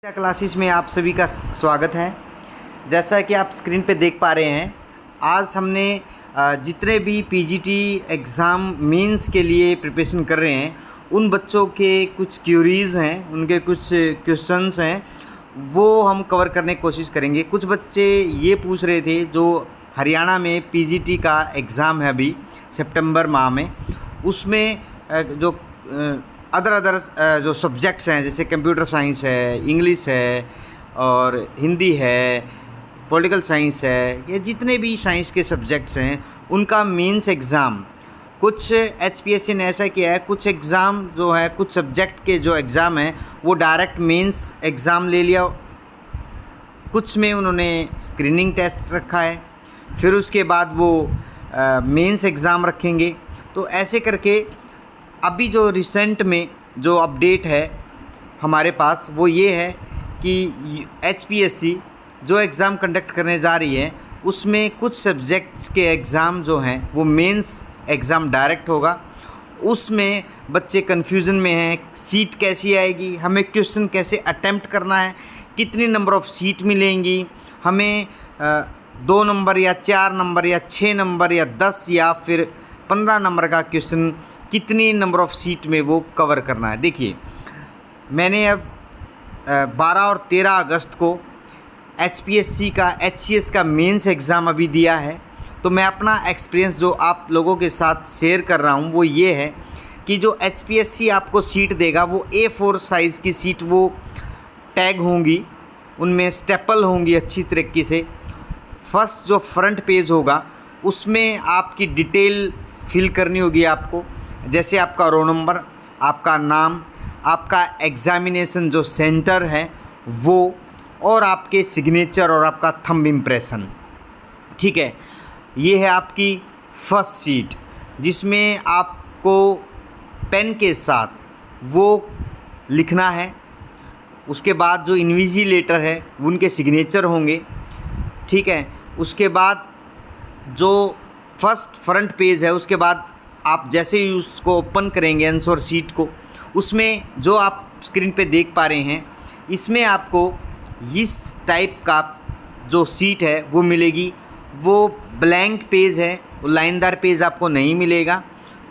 Classes में आप सभी का स्वागत है। जैसा कि आप स्क्रीन पे देख पा रहे हैं, आज हमने जितने भी पीजीटी एग्ज़ाम मेंस के लिए प्रिपरेशन कर रहे हैं उन बच्चों के कुछ क्यूरीज़ हैं, उनके कुछ क्वेश्चंस हैं, वो हम कवर करने की कोशिश करेंगे। कुछ बच्चे ये पूछ रहे थे जो हरियाणा में पीजीटी का एग्ज़ाम है अभी सितंबर माह में, उसमें जो अदर जो सब्जेक्ट्स हैं जैसे कंप्यूटर साइंस है, इंग्लिश है और हिंदी है, पॉलिटिकल साइंस है, ये जितने भी साइंस के सब्जेक्ट्स हैं उनका मेंस एग्ज़ाम कुछ एचपीएससी ने ऐसा किया है। कुछ एग्ज़ाम जो है, कुछ सब्जेक्ट के जो एग्ज़ाम हैं वो डायरेक्ट मेंस एग्ज़ाम ले लिया, कुछ में उन्होंने स्क्रीनिंग टेस्ट रखा है, फिर उसके बाद वो मेंस एग्ज़ाम रखेंगे। तो ऐसे करके अभी जो रिसेंट में जो अपडेट है हमारे पास वो ये है कि एचपीएससी जो एग्ज़ाम कंडक्ट करने जा रही है उसमें कुछ सब्जेक्ट्स के एग्ज़ाम जो हैं वो मेंस एग्ज़ाम डायरेक्ट होगा। उसमें बच्चे कन्फ्यूज़न में हैं, सीट कैसी आएगी, हमें क्वेश्चन कैसे अटेम्प्ट करना है, कितनी नंबर ऑफ़ सीट मिलेंगी, हमें 2 नंबर या 4 नंबर या 6 नंबर या 10 या फिर 15 नंबर का क्वेश्चन कितनी नंबर ऑफ़ सीट में वो कवर करना है। देखिए, मैंने अब 12 और 13 अगस्त को एचपीएससी का एचसीएस का मेंस एग्ज़ाम अभी दिया है, तो मैं अपना एक्सपीरियंस जो आप लोगों के साथ शेयर कर रहा हूँ वो ये है कि जो एचपीएससी आपको सीट देगा वो A4 साइज़ की सीट वो टैग होंगी, उनमें स्टेपल होंगी अच्छी तरीके से। फर्स्ट जो फ्रंट पेज होगा उसमें आपकी डिटेल फिल करनी होगी आपको, जैसे आपका रोल नंबर, आपका नाम, आपका एग्ज़ामिनेशन जो सेंटर है वो, और आपके सिग्नेचर और आपका थंब इम्प्रेशन। ठीक है, ये है आपकी फर्स्ट सीट जिसमें आपको पेन के साथ वो लिखना है। उसके बाद जो इन्विजिलेटर है उनके सिग्नेचर होंगे। ठीक है, उसके बाद जो फर्स्ट फ्रंट पेज है उसके बाद आप जैसे ही उसको ओपन करेंगे आंसर शीट को, उसमें जो आप स्क्रीन पे देख पा रहे हैं इसमें आपको इस टाइप का जो सीट है वो मिलेगी। वो ब्लैंक पेज है, वो लाइनदार पेज आपको नहीं मिलेगा।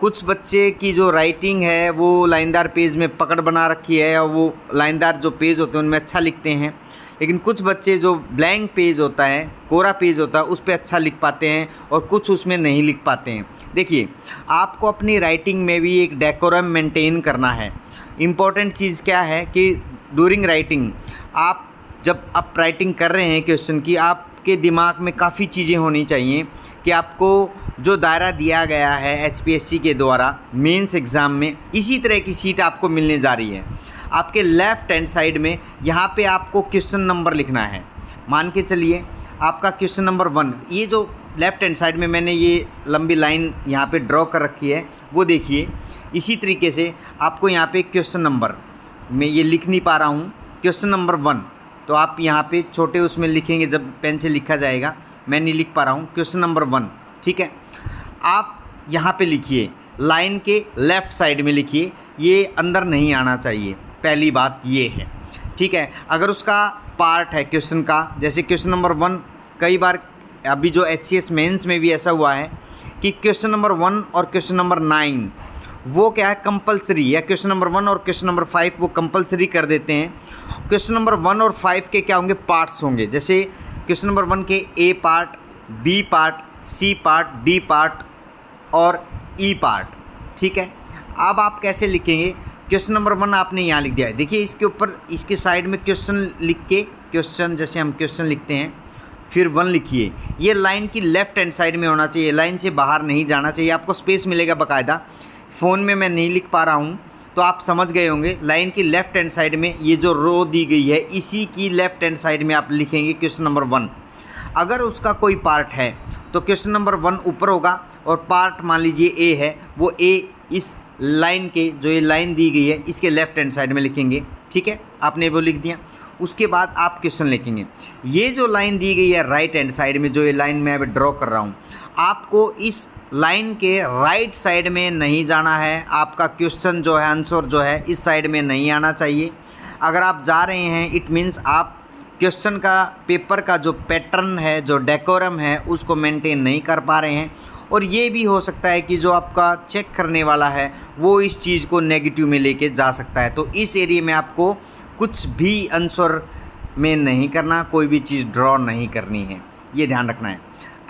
कुछ बच्चे की जो राइटिंग है वो लाइनदार पेज में पकड़ बना रखी है और वो लाइनदार जो पेज होते हैं उनमें अच्छा लिखते हैं, लेकिन कुछ बच्चे जो ब्लैंक पेज होता है, कोरा पेज होता है, उस पर अच्छा लिख पाते हैं और कुछ उसमें नहीं लिख पाते हैं। देखिए, आपको अपनी राइटिंग में भी एक डेकोरम मेंटेन करना है। इम्पॉर्टेंट चीज़ क्या है कि ड्यूरिंग राइटिंग आप जब आप राइटिंग कर रहे हैं क्वेश्चन की, आपके दिमाग में काफ़ी चीज़ें होनी चाहिए कि आपको जो दायरा दिया गया है एचपीएससी के द्वारा मेंस एग्ज़ाम में, इसी तरह की सीट आपको मिलने जा रही है। आपके लेफ़्ट हैंड साइड में यहाँ पे आपको क्वेश्चन नंबर लिखना है। मान के चलिए आपका क्वेश्चन नंबर 1, ये जो लेफ़्ट हैंड साइड में मैंने ये लंबी लाइन यहाँ पे ड्रॉ कर रखी है वो देखिए। इसी तरीके से आपको यहाँ पे क्वेश्चन नंबर, मैं ये लिख नहीं पा रहा हूँ, क्वेश्चन नंबर 1, तो आप यहाँ पे छोटे उसमें लिखेंगे जब पेन से लिखा जाएगा। मैं नहीं लिख पा रहा हूँ, क्वेश्चन नंबर 1। ठीक है, आप यहाँ पे लिखिए, लाइन के लेफ़्ट साइड में लिखिए, ये अंदर नहीं आना चाहिए, पहली बात ये है। ठीक है, अगर उसका पार्ट है क्वेश्चन का, जैसे क्वेश्चन नंबर 1, कई बार अभी जो एचसीएस मेंस में भी ऐसा हुआ है कि क्वेश्चन नंबर 1 और क्वेश्चन नंबर 9 वो क्या है कंपलसरी, या क्वेश्चन नंबर 1 और क्वेश्चन नंबर 5 वो कंपलसरी कर देते हैं। क्वेश्चन नंबर 1 और 5 के क्या होंगे, पार्ट्स होंगे, जैसे क्वेश्चन नंबर 1 के a part, b part, c part, d part और ई पार्ट। ठीक है, अब आप कैसे लिखेंगे, क्वेश्चन नंबर 1 आपने यहाँ लिख दिया है। देखिए, इसके ऊपर इसके साइड में क्वेश्चन लिख के, क्वेश्चन जैसे हम क्वेश्चन लिखते हैं फिर 1 लिखिए। ये लाइन की लेफ़्ट हैंड साइड में होना चाहिए, लाइन से बाहर नहीं जाना चाहिए, आपको स्पेस मिलेगा बाकायदा। फ़ोन में मैं नहीं लिख पा रहा हूँ तो आप समझ गए होंगे। लाइन की लेफ़्ट हैंड साइड में ये जो रो दी गई है इसी की लेफ़्ट हैंड साइड में आप लिखेंगे क्वेश्चन नंबर 1। अगर उसका कोई पार्ट है तो क्वेश्चन नंबर 1 ऊपर होगा और पार्ट मान लीजिए ए है, वो ए इस लाइन के, जो ये लाइन दी गई है इसके लेफ़्ट हैंड साइड में लिखेंगे। ठीक है, आपने वो लिख दिया। उसके बाद आप क्वेश्चन लिखेंगे। ये जो लाइन दी गई है राइट हैंड साइड में, जो ये लाइन मैं अभी ड्रॉ कर रहा हूँ, आपको इस लाइन के राइट साइड में नहीं जाना है। आपका क्वेश्चन जो है, आंसर जो है, इस साइड में नहीं आना चाहिए। अगर आप जा रहे हैं इट मीन्स आप क्वेश्चन का पेपर का जो पैटर्न है, जो डेकोरम है, उसको मेंटेन नहीं कर पा रहे हैं। और ये भी हो सकता है कि जो आपका चेक करने वाला है वो इस चीज़ को नेगेटिव में लेके जा सकता है। तो इस एरिया में आपको कुछ भी आंसर में नहीं करना, कोई भी चीज़ ड्रॉ नहीं करनी है, ये ध्यान रखना है।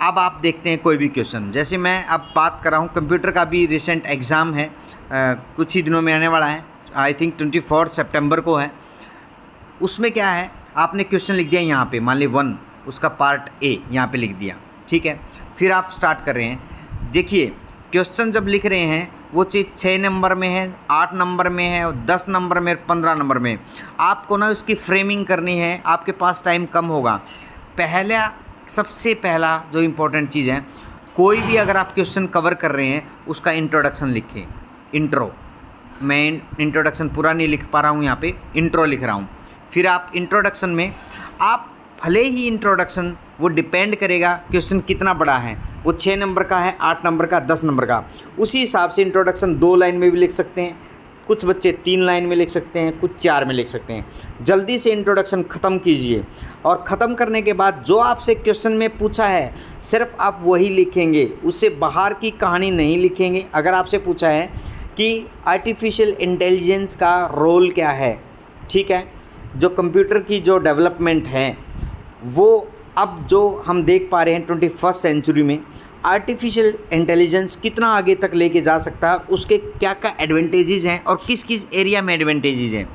अब आप देखते हैं कोई भी क्वेश्चन, जैसे मैं अब बात कर रहा हूँ कंप्यूटर का भी रिसेंट एग्ज़ाम है, कुछ ही दिनों में आने वाला है, आई थिंक 24 सितंबर को है। उसमें क्या है, आपने क्वेश्चन लिख दिया यहाँ पे, मान ली 1 उसका पार्ट ए यहाँ पे लिख दिया, ठीक है। फिर आप स्टार्ट कर रहे हैं। देखिए क्वेश्चन जब लिख रहे हैं वो चीज़ 6 नंबर में है, 8 नंबर में है, 10 नंबर में, 15 नंबर में। आपको ना उसकी फ्रेमिंग करनी है, आपके पास टाइम कम होगा। सबसे पहला जो इम्पोर्टेंट चीज़ है, कोई भी अगर आप क्वेश्चन कवर कर रहे हैं उसका इंट्रोडक्शन लिखें। इंट्रो, मैं इंट्रोडक्शन पूरा नहीं लिख पा रहा हूँ, यहाँ पे इंट्रो लिख रहा हूँ। फिर आप इंट्रोडक्शन में, आप भले ही इंट्रोडक्शन वो डिपेंड करेगा क्वेश्चन कितना बड़ा है, वो 6 नंबर का है, 8 नंबर का, 10 नंबर का, उसी हिसाब से इंट्रोडक्शन 2 लाइन में भी लिख सकते हैं, कुछ बच्चे 3 लाइन में लिख सकते हैं, कुछ 4 में लिख सकते हैं। जल्दी से इंट्रोडक्शन ख़त्म कीजिए और ख़त्म करने के बाद जो आपसे क्वेश्चन में पूछा है सिर्फ आप वही लिखेंगे, उससे बाहर की कहानी नहीं लिखेंगे। अगर आपसे पूछा है कि आर्टिफिशियल इंटेलिजेंस का रोल क्या है, ठीक है, जो कंप्यूटर की जो डेवलपमेंट है वो अब जो हम देख पा रहे हैं 21st सेंचुरी में आर्टिफिशियल इंटेलिजेंस कितना आगे तक लेके जा सकता है, उसके क्या क्या एडवांटेजेस हैं और किस किस एरिया में एडवांटेजेस हैं।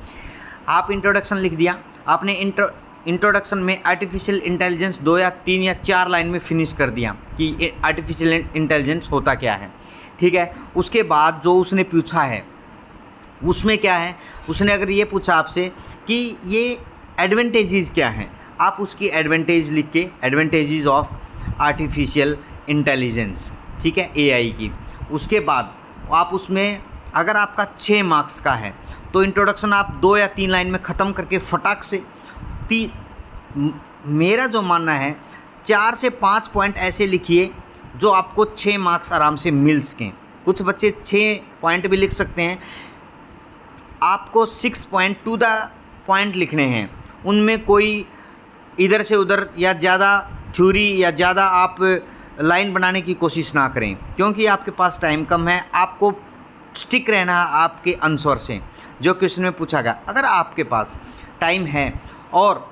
आप इंट्रोडक्शन लिख दिया, आपने इंट्रोडक्शन में आर्टिफिशियल इंटेलिजेंस 2 या 3 या 4 लाइन में फिनिश कर दिया कि आर्टिफिशियल इंटेलिजेंस होता क्या है, ठीक है। उसके बाद जो उसने पूछा है उसमें क्या है, उसने अगर ये पूछा आपसे कि ये एडवांटेजेस क्या हैं, आप उसकी एडवांटेज लिख के, एडवांटेजेस ऑफ आर्टिफिशियल इंटेलिजेंस, ठीक है, एआई की। उसके बाद आप उसमें अगर आपका 6 मार्क्स का है तो इंट्रोडक्शन आप 2 या 3 लाइन में ख़त्म करके फटाक से मेरा जो मानना है 4 से 5 पॉइंट ऐसे लिखिए जो आपको 6 मार्क्स आराम से मिल सकें। कुछ बच्चे 6 पॉइंट भी लिख सकते हैं, आपको 6 पॉइंट टू द पॉइंट लिखने हैं। उनमें कोई इधर से उधर या ज़्यादा थ्योरी या ज़्यादा आप लाइन बनाने की कोशिश ना करें, क्योंकि आपके पास टाइम कम है। आपको स्टिक रहना है आपके आंसर से जो क्वेश्चन में पूछा गया। अगर आपके पास टाइम है और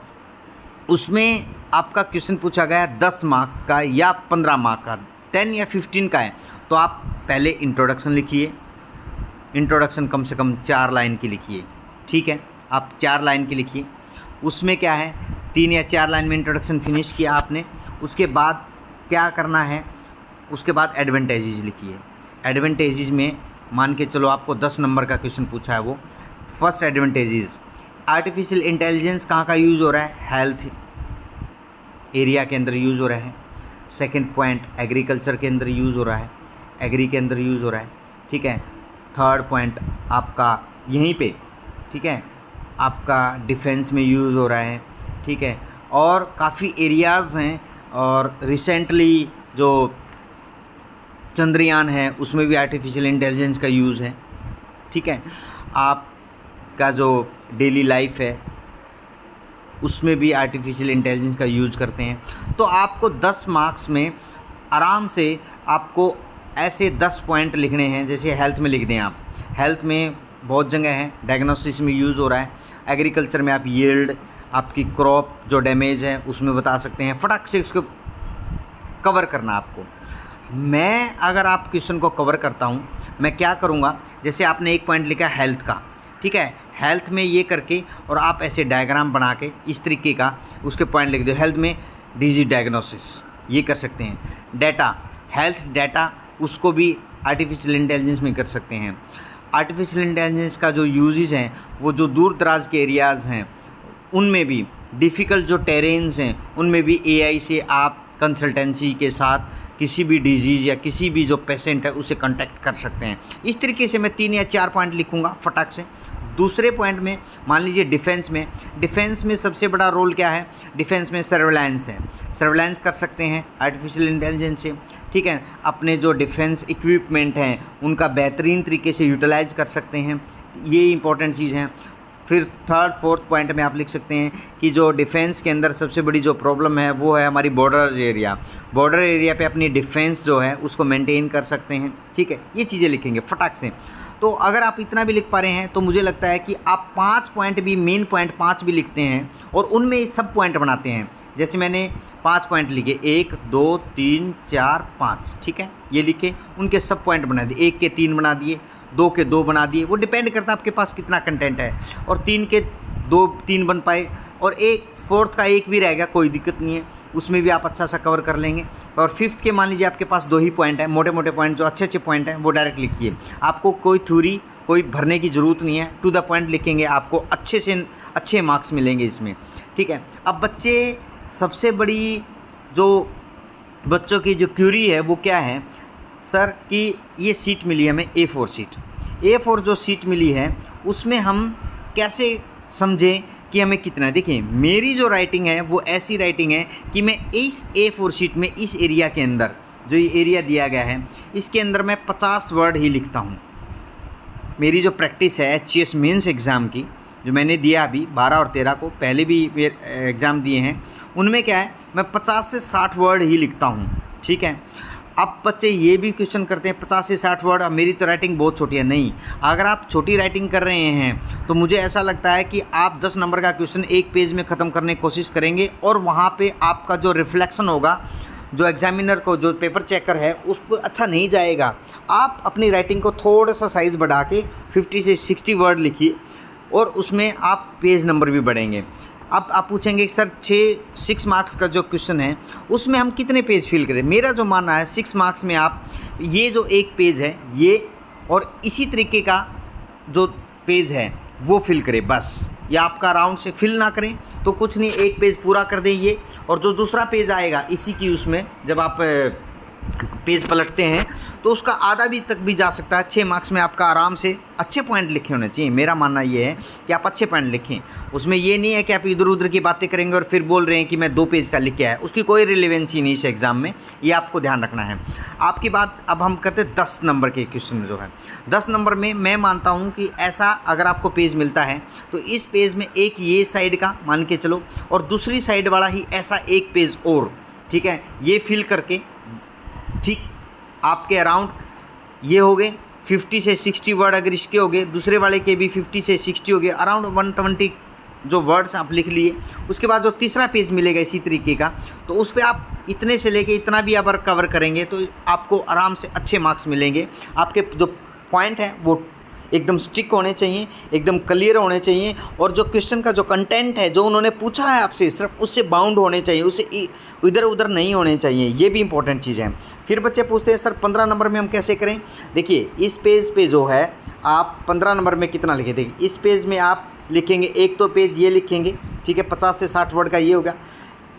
उसमें आपका क्वेश्चन पूछा गया 10 मार्क्स का या 15 मार्क्स का, 10 या 15 का है, तो आप पहले इंट्रोडक्शन लिखिए। इंट्रोडक्शन कम से कम 4 लाइन की लिखिए, ठीक है, आप 4 लाइन की लिखिए। उसमें क्या है, 3 या 4 लाइन में इंट्रोडक्शन फिनिश किया आपने। उसके बाद क्या करना है, उसके बाद एडवांटेजेस लिखिए। एडवांटेजेस में मान के चलो आपको 10 नंबर का क्वेश्चन पूछा है, वो फर्स्ट एडवांटेजेस, आर्टिफिशियल इंटेलिजेंस कहाँ का यूज़ हो रहा है, हेल्थ एरिया के अंदर यूज़ हो रहा है। सेकंड पॉइंट, एग्रीकल्चर के अंदर यूज़ हो रहा है, एग्री के अंदर यूज़ हो रहा है, ठीक है। थर्ड पॉइंट आपका यहीं पे, ठीक है, आपका डिफेंस में यूज़ हो रहा है, ठीक है। और काफ़ी एरियाज़ हैं, और रिसेंटली जो चंद्रयान है उसमें भी आर्टिफिशियल इंटेलिजेंस का यूज़ है, ठीक है। आपका जो डेली लाइफ है उसमें भी आर्टिफिशियल इंटेलिजेंस का यूज़ करते हैं। तो आपको 10 मार्क्स में आराम से आपको ऐसे 10 पॉइंट लिखने हैं। जैसे हेल्थ में लिख दें आप, हेल्थ में बहुत जगह है, डायग्नोसिस में यूज़ हो रहा है। एग्रीकल्चर में आप यील्ड, आपकी क्रॉप जो डैमेज है उसमें बता सकते हैं। फटाक से उसको कवर करना आपको। मैं अगर आप क्वेश्चन को कवर करता हूँ, मैं क्या करूँगा, जैसे आपने एक पॉइंट लिखा हेल्थ का, ठीक है, हेल्थ में ये करके और आप ऐसे डायग्राम बना के इस तरीके का उसके पॉइंट लिख दो। हेल्थ में डिजीज डायग्नोसिस ये कर सकते हैं। डाटा, हेल्थ डाटा, उसको भी आर्टिफिशियल इंटेलिजेंस में कर सकते हैं। आर्टिफिशियल इंटेलिजेंस का जो यूजेस हैं वो जो दूर दराज के एरियाज़ हैं उनमें भी, डिफ़िकल्ट जो टेरेन्स हैं उनमें भी एआई से आप कंसल्टेंसी के साथ किसी भी डिजीज़ या किसी भी जो पेशेंट है उसे कांटेक्ट कर सकते हैं। इस तरीके से मैं 3 या 4 पॉइंट लिखूंगा फटाक से। दूसरे पॉइंट में मान लीजिए डिफेंस में सबसे बड़ा रोल क्या है, डिफेंस में सर्वेलेंस है। सर्वेलेंस कर सकते हैं आर्टिफिशियल इंटेलिजेंस से, ठीक है। अपने जो डिफेंस इक्विपमेंट हैं उनका बेहतरीन तरीके से यूटिलाइज कर सकते हैं, ये इंपॉर्टेंट चीज़ है। फिर थर्ड फोर्थ पॉइंट में आप लिख सकते हैं कि जो डिफेंस के अंदर सबसे बड़ी जो प्रॉब्लम है वो है हमारी बॉर्डर एरिया। बॉर्डर एरिया पे अपनी डिफेंस जो है उसको मेंटेन कर सकते हैं। ठीक है, ये चीज़ें लिखेंगे फटाक से। तो अगर आप इतना भी लिख पा रहे हैं तो मुझे लगता है कि आप 5 पॉइंट भी, मेन पॉइंट 5 भी लिखते हैं और उनमें सब पॉइंट बनाते हैं। जैसे मैंने 5 पॉइंट लिखे, 1 2 3 4 5, ठीक है, ये लिखे, उनके सब पॉइंट बना दिए। 1 के 3 बना दिए, 2 के 2 बना दिए। वो डिपेंड करता है आपके पास कितना कंटेंट है। और 3 के 3 बन पाए और एक फोर्थ का 1 भी रह गया, कोई दिक्कत नहीं है, उसमें भी आप अच्छा सा कवर कर लेंगे। और फिफ्थ के मान लीजिए आपके पास 2 ही पॉइंट है, मोटे मोटे पॉइंट, जो अच्छे अच्छे पॉइंट हैं वो डायरेक्ट लिखिए। आपको कोई थ्योरी कोई भरने की ज़रूरत नहीं है, टू द पॉइंट लिखेंगे, आपको अच्छे से अच्छे मार्क्स मिलेंगे इसमें। ठीक है, अब बच्चे सबसे बड़ी जो बच्चों की जो क्यूरी है वो क्या है सर, कि ये सीट मिली है हमें A4 सीट। A4 जो सीट मिली है उसमें हम कैसे समझें कि हमें कितना है। देखिए मेरी जो राइटिंग है वो ऐसी राइटिंग है कि मैं इस A4 सीट में, इस एरिया के अंदर, जो ये एरिया दिया गया है इसके अंदर मैं 50 वर्ड ही लिखता हूँ। मेरी जो प्रैक्टिस है HCS मेंस एग्ज़ाम की, जो मैंने दिया अभी 12 और 13 को, पहले भी एग्ज़ाम दिए हैं, उनमें क्या है मैं 50 से 60 वर्ड ही लिखता हूँ। ठीक है, अब बच्चे ये भी क्वेश्चन करते हैं 50 से 60 वर्ड, अब मेरी तो राइटिंग बहुत छोटी है। नहीं, अगर आप छोटी राइटिंग कर रहे हैं तो मुझे ऐसा लगता है कि आप 10 नंबर का क्वेश्चन एक पेज में ख़त्म करने की कोशिश करेंगे और वहाँ पे आपका जो रिफ्लेक्शन होगा, जो एग्जामिनर को, जो पेपर चेकर है, उस पर अच्छा नहीं जाएगा। आप अपनी राइटिंग को थोड़ा सा साइज़ बढ़ा के 50 से 60 वर्ड लिखिए और उसमें आप पेज नंबर भी बढ़ेंगे। अब आप पूछेंगे सर 6 मार्क्स का जो क्वेश्चन है उसमें हम कितने पेज फिल करें। मेरा जो मानना है 6 मार्क्स में आप ये जो एक पेज है ये और इसी तरीके का जो पेज है वो फिल करें बस, या आपका राउंड से फिल ना करें तो कुछ नहीं, एक पेज पूरा कर दें ये, और जो दूसरा पेज आएगा इसी की, उसमें जब आप पेज पलटते हैं तो उसका आधा भी तक भी जा सकता है। 6 मार्क्स में आपका आराम से अच्छे पॉइंट लिखे होने चाहिए। मेरा मानना ये है कि आप अच्छे पॉइंट लिखें, उसमें ये नहीं है कि आप इधर उधर की बातें करेंगे और फिर बोल रहे हैं कि मैं 2 पेज का लिख के आया, उसकी कोई रिलेवेंसी नहीं इस एग्ज़ाम में, ये आपको ध्यान रखना है। आपकी बात अब हम करते हैं 10 नंबर के क्वेश्चन जो है। 10 नंबर में मैं मानता हूँ कि ऐसा अगर आपको पेज मिलता है तो इस पेज में एक ये साइड का मान के चलो और दूसरी साइड वाला ही ऐसा एक पेज और, ठीक है, ये फिल करके, ठीक, आपके अराउंड ये हो गए 50 से 60 वर्ड। अगर इसके हो गए, दूसरे वाले के भी 50 से 60 हो गए, अराउंड 120 जो वर्ड्स आप लिख लिए। उसके बाद जो तीसरा पेज मिलेगा इसी तरीके का, तो उस पर आप इतने से लेके इतना भी अगर कवर करेंगे तो आपको आराम से अच्छे मार्क्स मिलेंगे। आपके जो पॉइंट हैं वो एकदम स्टिक होने चाहिए, एकदम क्लियर होने चाहिए, और जो क्वेश्चन का जो कंटेंट है, जो उन्होंने पूछा है आपसे, सिर्फ उससे बाउंड होने चाहिए, उससे इधर उधर नहीं होने चाहिए। ये भी इंपॉर्टेंट चीज़ है। फिर बच्चे पूछते हैं सर 15 नंबर में हम कैसे करें। देखिए इस पेज पे जो है आप 15 नंबर में कितना लिखे, देखिए इस पेज में आप लिखेंगे, एक तो पेज ये लिखेंगे, ठीक है, 50 से 60 वर्ड का ये होगा।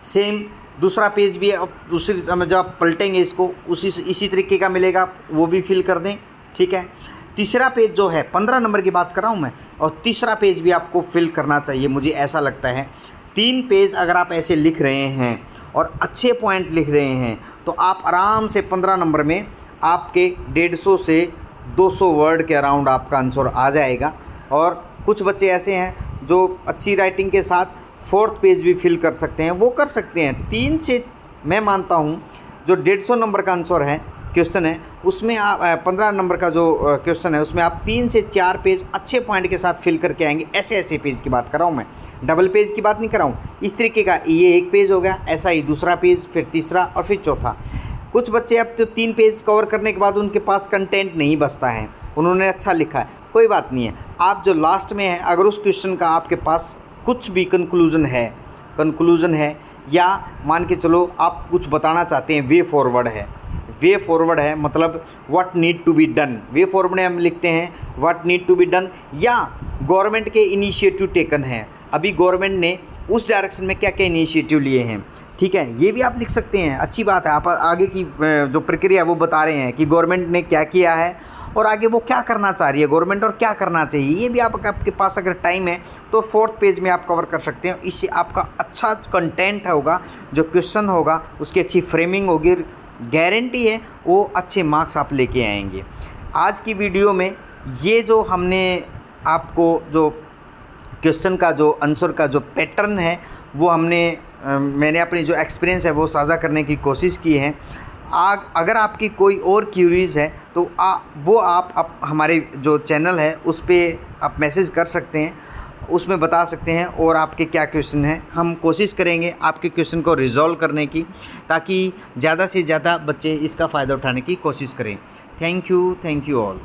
सेम दूसरा पेज भी है, अब दूसरी जब आप पलटेंगे इसको इसी तरीके का मिलेगा, वो भी फिल कर दें। ठीक है, तीसरा पेज जो है 15 नंबर की बात कर रहा हूँ मैं, और तीसरा पेज भी आपको फिल करना चाहिए, मुझे ऐसा लगता है। 3 पेज अगर आप ऐसे लिख रहे हैं और अच्छे पॉइंट लिख रहे हैं तो आप आराम से 15 नंबर में आपके 150 से 200 वर्ड के अराउंड आपका आंसर आ जाएगा। और कुछ बच्चे ऐसे हैं जो अच्छी राइटिंग के साथ 4th पेज भी फिल कर सकते हैं, वो कर सकते हैं। 3 से मैं मानता हूँ जो 150 नंबर का आंसर है, क्वेश्चन है, उसमें आप 15 नंबर का जो क्वेश्चन है उसमें आप 3 से 4 पेज अच्छे पॉइंट के साथ फिल करके आएंगे। ऐसे पेज की बात कर रहा हूँ मैं, डबल पेज की बात नहीं कर रहा हूँ। इस तरीके का ये एक पेज हो गया, ऐसा ही दूसरा पेज, फिर तीसरा और फिर चौथा। कुछ बच्चे अब तो 3 पेज कवर करने के बाद उनके पास कंटेंट नहीं बचता है, उन्होंने अच्छा लिखा है, कोई बात नहीं है। आप जो लास्ट में है, अगर उस क्वेश्चन का आपके पास कुछ भी कंक्लूजन है या मान के चलो आप कुछ बताना चाहते हैं, वे फॉरवर्ड है, मतलब what need to be done. Way forward में हम लिखते हैं what need to be done, या गवर्नमेंट के इनिशिएटिव टेकन है, अभी गवर्नमेंट ने उस डायरेक्शन में क्या क्या इनिशिएटिव लिए हैं। ठीक है, ये भी आप लिख सकते हैं, अच्छी बात है। आप आगे की जो प्रक्रिया वो बता रहे हैं कि गवर्नमेंट ने क्या किया है और आगे वो क्या करना चाह रही है गवर्नमेंट और क्या करना चाहिए। ये भी आपके पास अगर टाइम है तो 4th पेज में आप कवर कर सकते हैं। इससे आपका अच्छा कंटेंट होगा, जो क्वेश्चन होगा उसकी अच्छी फ्रेमिंग होगी, गारंटी है वो अच्छे मार्क्स आप लेके आएंगे। आज की वीडियो में ये जो हमने आपको जो क्वेश्चन का जो आंसर का जो पैटर्न है वो मैंने अपनी जो एक्सपीरियंस है वो साझा करने की कोशिश की है। अगर आपकी कोई और क्यूरीज है तो वो आप हमारे जो चैनल है उस पर आप मैसेज कर सकते हैं, उसमें बता सकते हैं और आपके क्या क्वेश्चन हैं। हम कोशिश करेंगे आपके क्वेश्चन को रिजॉल्व करने की, ताकि ज़्यादा से ज़्यादा बच्चे इसका फ़ायदा उठाने की कोशिश करें। Thank you all.